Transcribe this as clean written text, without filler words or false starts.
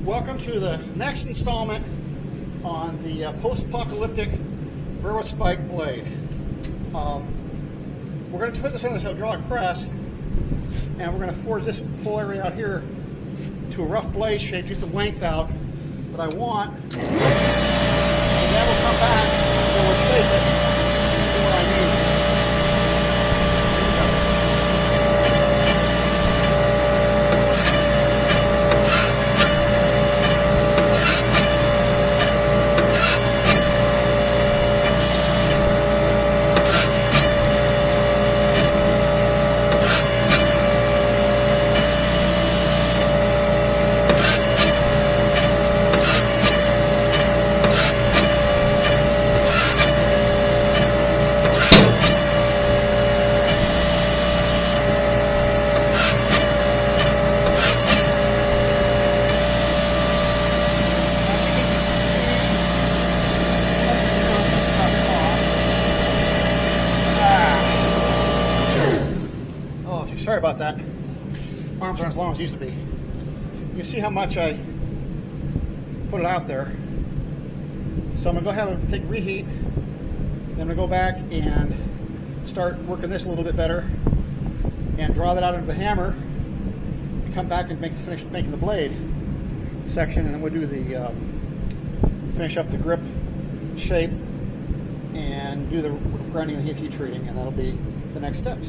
Welcome to the next installment on the post-apocalyptic Burrow spike blade. We're going to put this on this hydraulic press, and we're going to forge this whole area out here to a rough blade shape, get the length out that I want, and then we'll come back and we'll shape it to what I need. Sorry about that. Arms aren't as long as they used to be. You can see how much I put it out there. So I'm going to go ahead and take reheat. Then I'm going to go back and start working this a little bit better and draw that out into the hammer and come back and finish making the blade section, and then we'll do the finish up the grip shape and do the grinding and heat treating, and that'll be the next steps.